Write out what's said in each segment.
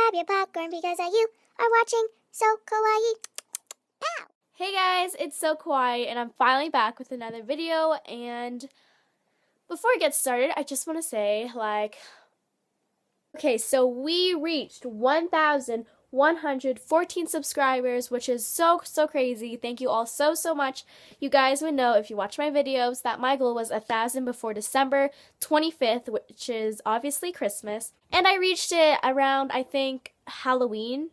grab your popcorn because you are watching So Kawaii. Pow! Hey guys, it's So Kawaii and I'm finally back with another video, and before I get started, I just want to say, okay, so we reached 1,114 subscribers, which is so crazy. Thank you all so much. You guys would know if you watch my videos that my goal was 1,000 before December 25th, which is obviously Christmas, and I reached it around, I think, Halloween,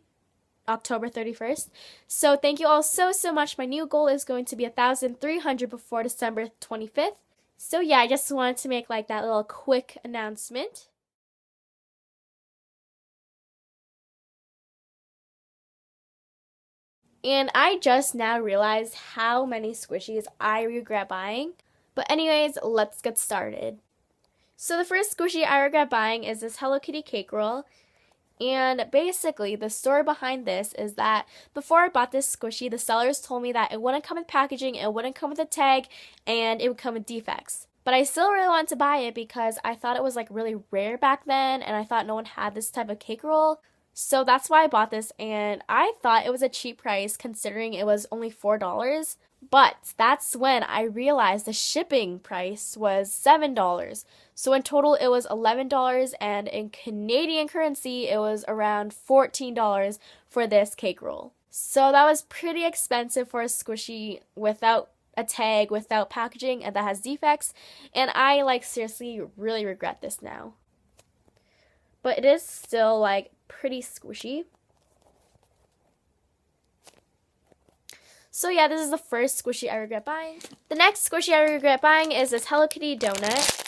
October 31st. So thank you all so much. My new goal is going to be 1,300 before December 25th. So yeah, I just wanted to make that little quick announcement. And I just now realized how many squishies I regret buying. But anyways, let's get started. So the first squishy I regret buying is this Hello Kitty cake roll. And basically, the story behind this is that before I bought this squishy, the sellers told me that it wouldn't come with packaging, it wouldn't come with a tag, and it would come with defects. But I still really wanted to buy it because I thought it was really rare back then, and I thought no one had this type of cake roll. So that's why I bought this, and I thought it was a cheap price considering it was only $4. But that's when I realized the shipping price was $7. So in total it was $11, and in Canadian currency it was around $14 for this cake roll. So that was pretty expensive for a squishy without a tag, without packaging, and that has defects. And I seriously really regret this now. But it is still pretty squishy. So yeah, this is the first squishy I regret buying. The next squishy I regret buying is this Hello Kitty donut.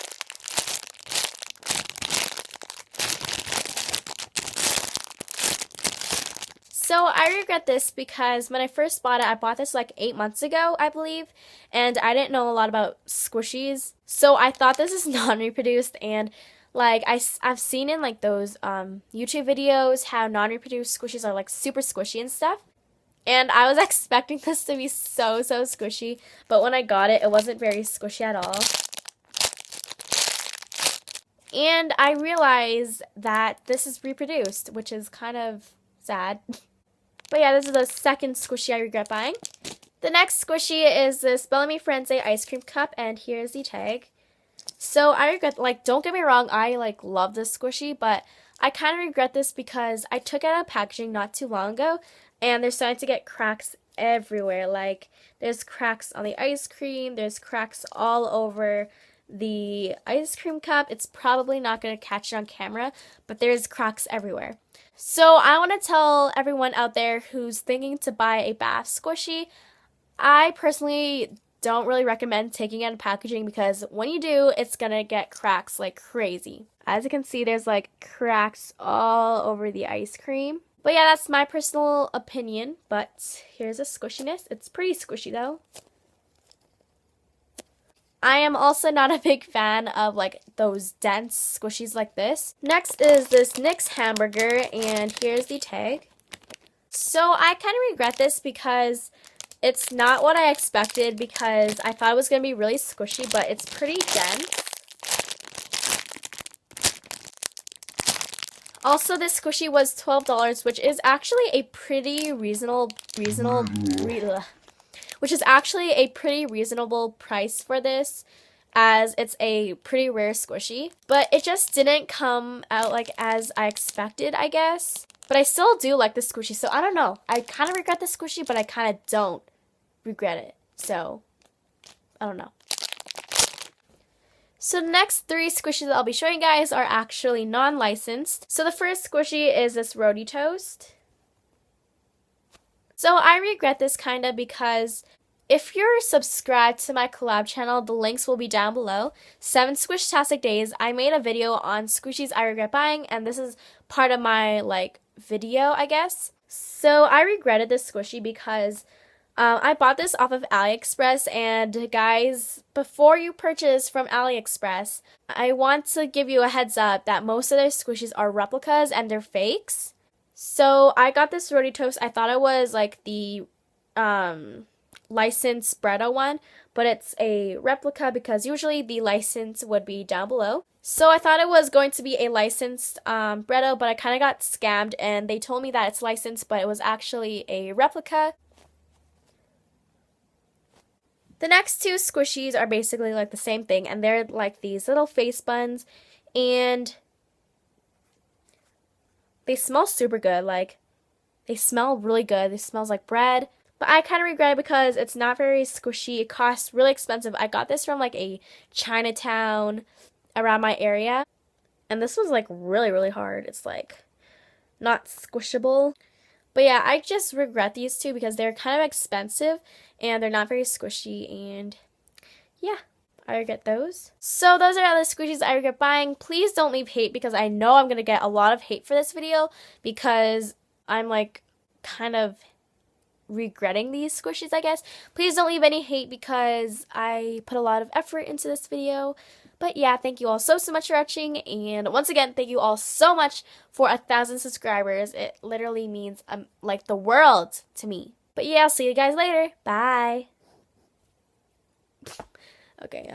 So I regret this because when I first bought it, I bought this 8 months ago, I believe, and I didn't know a lot about squishies. So I thought this is non-reproduced, and I've seen in those YouTube videos how non-reproduced squishies are super squishy and stuff. And I was expecting this to be so squishy, but when I got it, it wasn't very squishy at all. And I realized that this is reproduced, which is kind of sad. But yeah, this is the second squishy I regret buying. The next squishy is this Bellamy Frenzy ice cream cup, and here's the tag. So I regret, don't get me wrong, I love this squishy, but I kind of regret this because I took it out of packaging not too long ago, and they're starting to get cracks everywhere. There's cracks on the ice cream, there's cracks all over the ice cream cup. It's probably not going to catch it on camera, but there's cracks everywhere. So I want to tell everyone out there who's thinking to buy a bath squishy, I personally don't really recommend taking it out of packaging because when you do, it's going to get cracks like crazy. As you can see, there's cracks all over the ice cream. But yeah, that's my personal opinion, but here's the squishiness. It's pretty squishy though. I am also not a big fan of those dense squishies like this. Next is this NYX Hamburger, and here's the tag. So I kind of regret this because it's not what I expected, because I thought it was going to be really squishy, but it's pretty dense. Also, this squishy was $12, which is actually a pretty reasonable price for this, as it's a pretty rare squishy. But it just didn't come out as I expected, I guess. But I still do like the squishy, so I don't know. I kind of regret the squishy, but I kind of don't regret it. So, I don't know. So the next three squishies that I'll be showing you guys are actually non-licensed. So the first squishy is this Sorority Toast. So I regret this kind of because if you're subscribed to my collab channel, the links will be down below. 7 Squish-tastic Days, I made a video on squishies I regret buying, and this is part of my video, I guess. So I regretted this squishy because I bought this off of AliExpress, and guys, before you purchase from AliExpress, I want to give you a heads up that most of their squishies are replicas and they're fakes. So I got this Sorority Toast. I thought it was the licensed Bretta one, but it's a replica because usually the license would be down below. So I thought it was going to be a licensed Bretta, but I kind of got scammed and they told me that it's licensed, but it was actually a replica. The next two squishies are basically like the same thing, and they're like these little face buns, and they smell super good. Like, they smell really good. It smells like bread. But I kind of regret it because it's not very squishy. It costs really expensive. I got this from like a Chinatown around my area, and this was like really, really hard. It's like not squishable. But yeah, I just regret these two because they're kind of expensive and they're not very squishy, and yeah, I regret those. So those are all the squishies I regret buying. Please don't leave hate because I know I'm going to get a lot of hate for this video because I'm like kind of regretting these squishies, I guess. Please don't leave any hate because I put a lot of effort into this video. But yeah, thank you all so much for watching, and once again, thank you all so much for 1,000 subscribers. It literally means like the world to me. But yeah, I'll see you guys later. Bye. Okay,